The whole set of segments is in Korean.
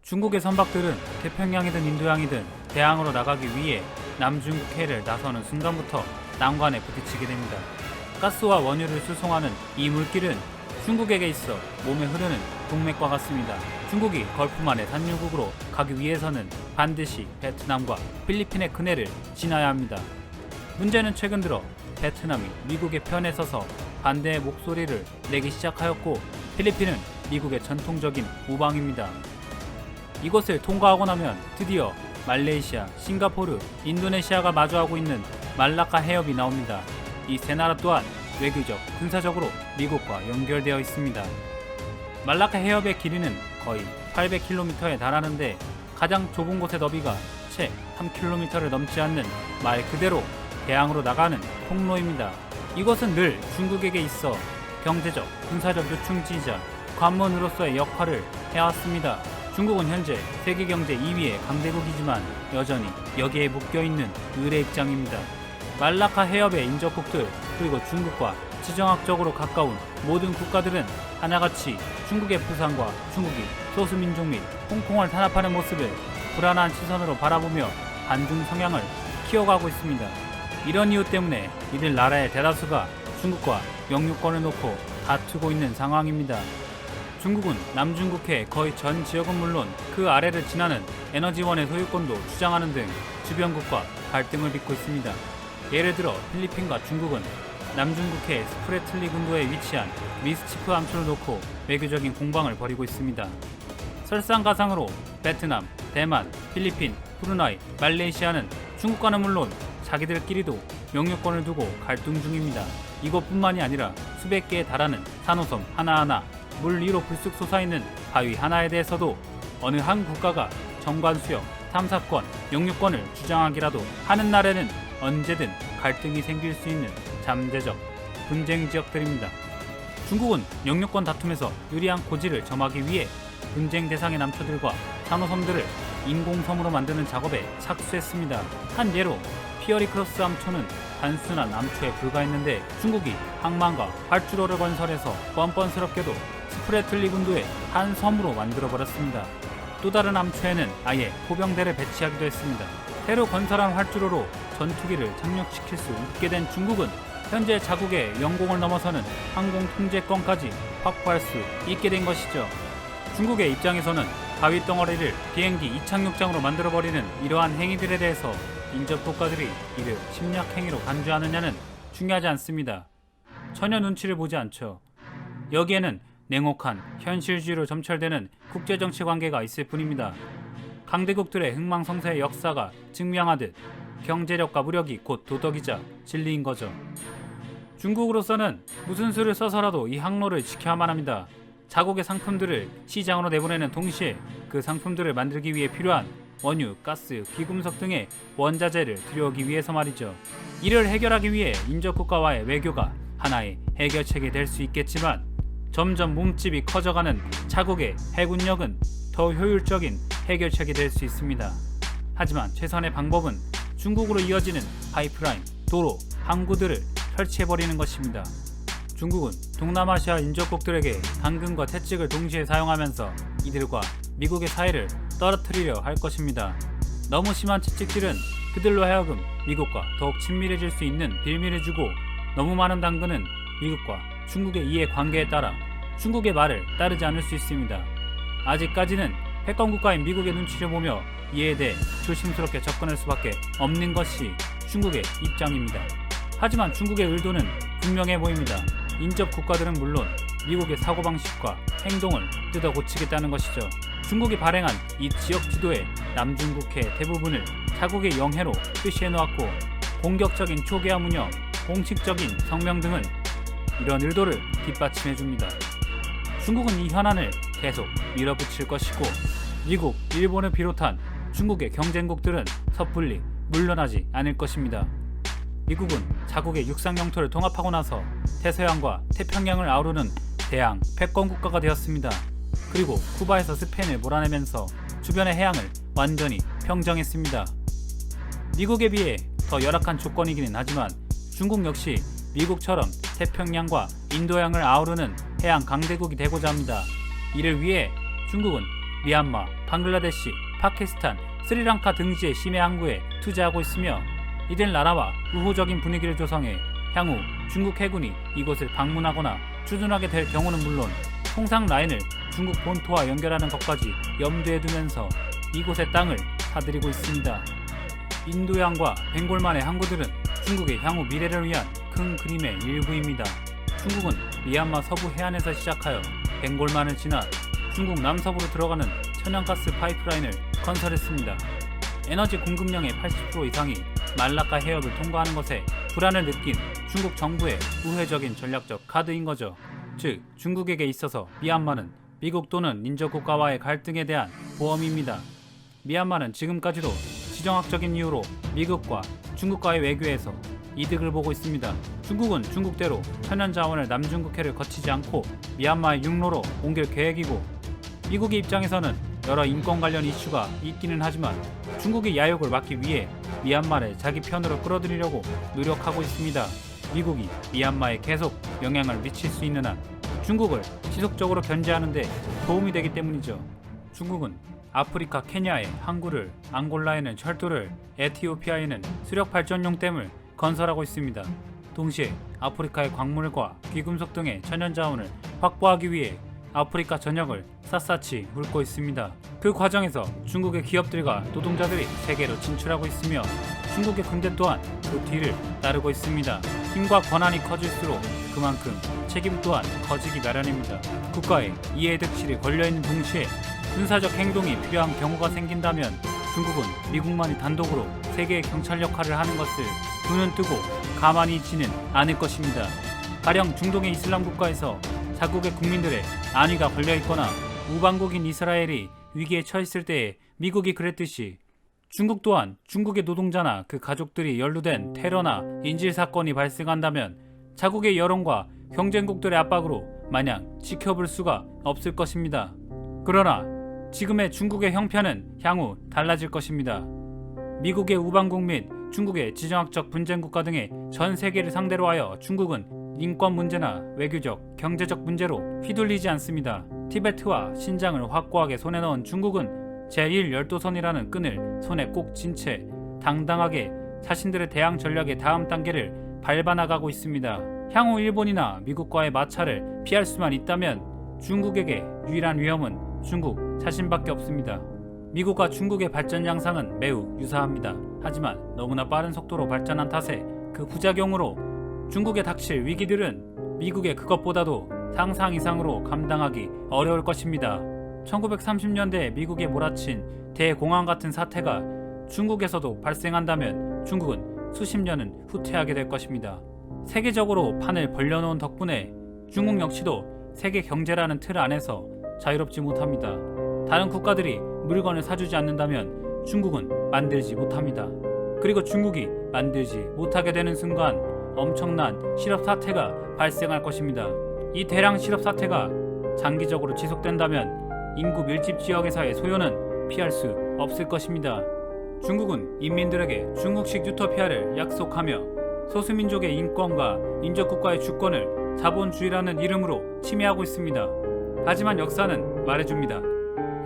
중국의 선박들은 태평양이든 인도양이든 대항으로 나가기 위해 남중국해를 나서는 순간부터 난관에 부딪히게 됩니다. 가스와 원유를 수송하는 이 물길은 중국에게 있어 몸에 흐르는 동맥과 같습니다. 중국이 걸프만의 산유국으로 가기 위해서는 반드시 베트남과 필리핀의 큰해를 지나야 합니다. 문제는 최근 들어 베트남이 미국의 편에 서서 반대의 목소리를 내기 시작하였고, 필리핀은 미국의 전통적인 우방입니다. 이곳을 통과하고 나면 드디어 말레이시아, 싱가포르, 인도네시아가 마주하고 있는 말라카 해협이 나옵니다. 이 세 나라 또한 외교적, 군사적으로 미국과 연결되어 있습니다. 말라카 해협의 길이는 거의 800km에 달하는데 가장 좁은 곳의 너비가 채 3km를 넘지 않는 말 그대로 대항으로 나가는 통로입니다. 이곳은 늘 중국에게 있어 경제적, 군사적 요충지이자 관문으로서의 역할을 해왔습니다. 중국은 현재 세계 경제 2위의 강대국이지만 여전히 여기에 묶여있는 을의 입장입니다. 말라카 해협의 인접국들 그리고 중국과 지정학적으로 가까운 모든 국가들은 하나같이 중국의 부상과 중국이 소수민족 및 홍콩을 탄압하는 모습을 불안한 시선으로 바라보며 반중 성향을 키워가고 있습니다. 이런 이유 때문에 이들 나라의 대다수가 중국과 영유권을 놓고 다투고 있는 상황입니다. 중국은 남중국해 거의 전 지역은 물론 그 아래를 지나는 에너지원의 소유권도 주장하는 등 주변국과 갈등을 빚고 있습니다. 예를 들어 필리핀과 중국은 남중국해 스프레틀리 군도에 위치한 미스치프 암초를 놓고 외교적인 공방을 벌이고 있습니다. 설상가상으로 베트남, 대만, 필리핀, 브루나이, 말레이시아는 중국과는 물론 자기들끼리도 영유권을 두고 갈등 중입니다. 이것뿐만이 아니라 수백 개에 달하는 산호섬 하나하나, 물 위로 불쑥 솟아있는 바위 하나에 대해서도 어느 한 국가가 정관수역, 탐사권, 영유권을 주장하기라도 하는 날에는 언제든 갈등이 생길 수 있는 잠재적 분쟁 지역들입니다. 중국은 영유권 다툼에서 유리한 고지를 점하기 위해 분쟁 대상의 남초들과 산호섬들을 인공섬으로 만드는 작업에 착수했습니다. 한 예로 피어리크로스 암초는 단순한 암초에 불과했는데 중국이 항만과 활주로를 건설해서 뻔뻔스럽게도 스프레틀리 군도의 한 섬으로 만들어버렸습니다. 또 다른 암초에는 아예 포병대를 배치하기도 했습니다. 새로 건설한 활주로로 전투기를 착륙시킬 수 있게 된 중국은 현재 자국의 영공을 넘어서는 항공 통제권까지 확보할 수 있게 된 것이죠. 중국의 입장에서는 바위 덩어리를 비행기 이착륙장으로 만들어버리는 이러한 행위들에 대해서 인접 국가들이 이를 침략 행위로 간주하느냐는 중요하지 않습니다. 전혀 눈치를 보지 않죠. 여기에는 냉혹한 현실주의로 점철되는 국제정치 관계가 있을 뿐입니다. 강대국들의 흥망성쇠의 역사가 증명하듯 경제력과 무력이 곧 도덕이자 진리인 거죠. 중국으로서는 무슨 수를 써서라도 이 항로를 지켜야만 합니다. 자국의 상품들을 시장으로 내보내는 동시에 그 상품들을 만들기 위해 필요한 원유, 가스, 귀금속 등의 원자재를 들여오기 위해서 말이죠. 이를 해결하기 위해 인접국가와의 외교가 하나의 해결책이 될 수 있겠지만 점점 몸집이 커져가는 자국의 해군력은 더 효율적인 해결책이 될 수 있습니다. 하지만 최선의 방법은 중국으로 이어지는 파이프라인, 도로, 항구들을 설치해버리는 것입니다. 중국은 동남아시아 인접국들에게 당근과 채찍을 동시에 사용하면서 이들과 미국의 사이를 떨어뜨리려 할 것입니다. 너무 심한 채찍질은 그들로 하여금 미국과 더욱 친밀해질 수 있는 빌미를 주고, 너무 많은 당근은 미국과 중국의 이해 관계에 따라 중국의 말을 따르지 않을 수 있습니다. 아직까지는 패권국가인 미국의 눈치를 보며 이에 대해 조심스럽게 접근할 수밖에 없는 것이 중국의 입장입니다. 하지만 중국의 의도는 분명해 보입니다. 인접 국가들은 물론 미국의 사고방식과 행동을 뜯어 고치겠다는 것이죠. 중국이 발행한 이 지역 지도에 남중국해 대부분을 자국의 영해로 표시해 놓았고, 공격적인 초계화 문형, 공식적인 성명 등은 이런 의도를 뒷받침해 줍니다. 중국은 이 현안을 계속 밀어붙일 것이고, 미국, 일본을 비롯한 중국의 경쟁국들은 섣불리 물러나지 않을 것입니다. 미국은 자국의 육상 영토를 통합하고 나서 대서양과 태평양을 아우르는 대양 패권 국가가 되었습니다. 그리고 쿠바에서 스페인을 몰아내면서 주변의 해양을 완전히 평정했습니다. 미국에 비해 더 열악한 조건이기는 하지만 중국 역시 미국처럼 태평양과 인도양을 아우르는 해양 강대국이 되고자 합니다. 이를 위해 중국은 미얀마, 방글라데시, 파키스탄, 스리랑카 등지의 심해 항구에 투자하고 있으며 이들 나라와 우호적인 분위기를 조성해 향후 중국 해군이 이곳을 방문하거나 추진하게 될 경우는 물론 통상 라인을 중국 본토와 연결하는 것까지 염두에 두면서 이곳의 땅을 사들이고 있습니다. 인도양과 벵골만의 항구들은 중국의 향후 미래를 위한 큰 그림의 일부입니다. 중국은 미얀마 서부 해안에서 시작하여 벵골만을 지나 중국 남서부로 들어가는 천연가스 파이프라인을 건설했습니다. 에너지 공급량의 80% 이상이 말라카 해협을 통과하는 것에 불안을 느낀 중국 정부의 우회적인 전략적 카드인 거죠. 즉, 중국에게 있어서 미얀마는 미국 또는 인접국가와의 갈등에 대한 보험입니다. 미얀마는 지금까지도 지정학적인 이유로 미국과 중국과의 외교에서 이득을 보고 있습니다. 중국은 중국대로 천연자원을 남중국해를 거치지 않고 미얀마의 육로로 옮길 계획이고, 미국의 입장에서는 여러 인권 관련 이슈가 있기는 하지만 중국의 야욕을 막기 위해 미얀마를 자기 편으로 끌어들이려고 노력하고 있습니다. 미국이 미얀마에 계속 영향을 미칠 수 있는 한 중국을 지속적으로 견제하는 데 도움이 되기 때문이죠. 중국은 아프리카 케냐에 항구를, 앙골라에는 철도를, 에티오피아에는 수력발전용 댐을 건설하고 있습니다. 동시에 아프리카의 광물과 귀금속 등의 천연자원을 확보하기 위해 아프리카 전역을 샅샅이 훑고 있습니다. 그 과정에서 중국의 기업들과 노동자들이 세계로 진출하고 있으며 중국의 군대 또한 그 뒤를 따르고 있습니다. 힘과 권한이 커질수록 그만큼 책임 또한 커지기 마련입니다. 국가에 이해 득실이 걸려있는 동시에 군사적 행동이 필요한 경우가 생긴다면 중국은 미국만이 단독으로 세계의 경찰 역할을 하는 것을 눈은 뜨고 가만히 있지는 않을 것입니다. 가령 중동의 이슬람 국가에서 자국의 국민들의 안위가 걸려있거나 우방국인 이스라엘이 위기에 처했을 때에 미국이 그랬듯이 중국 또한 중국의 노동자나 그 가족들이 연루된 테러나 인질사건이 발생한다면 자국의 여론과 경쟁국들의 압박으로 마냥 지켜볼 수가 없을 것입니다. 그러나 지금의 중국의 형편은 향후 달라질 것입니다. 미국의 우방국 및 중국의 지정학적 분쟁국가 등의 전 세계를 상대로 하여 중국은 인권 문제나 외교적, 경제적 문제로 휘둘리지 않습니다. 티베트와 신장을 확고하게 손에 넣은 중국은 제1열도선이라는 끈을 손에 꼭 쥔 채 당당하게 자신들의 대항 전략의 다음 단계를 밟아나가고 있습니다. 향후 일본이나 미국과의 마찰을 피할 수만 있다면 중국에게 유일한 위험은 중국 자신밖에 없습니다. 미국과 중국의 발전 양상은 매우 유사합니다. 하지만 너무나 빠른 속도로 발전한 탓에 그 부작용으로 중국에 닥칠 위기들은 미국의 그것보다도 상상 이상으로 감당하기 어려울 것입니다. 1930년대에 미국에 몰아친 대공황 같은 사태가 중국에서도 발생한다면 중국은 수십 년은 후퇴하게 될 것입니다. 세계적으로 판을 벌려놓은 덕분에 중국 역시도 세계 경제라는 틀 안에서 자유롭지 못합니다. 다른 국가들이 물건을 사주지 않는다면 중국은 만들지 못합니다. 그리고 중국이 만들지 못하게 되는 순간 엄청난 실업 사태가 발생할 것입니다. 이 대량 실업 사태가 장기적으로 지속된다면 인구 밀집 지역에서의 소요는 피할 수 없을 것입니다. 중국은 인민들에게 중국식 유토피아를 약속하며 소수민족의 인권과 인접국가의 주권을 자본주의라는 이름으로 침해하고 있습니다. 하지만 역사는 말해줍니다.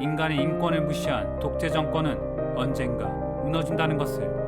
인간의 인권을 무시한 독재 정권은 언젠가 무너진다는 것을.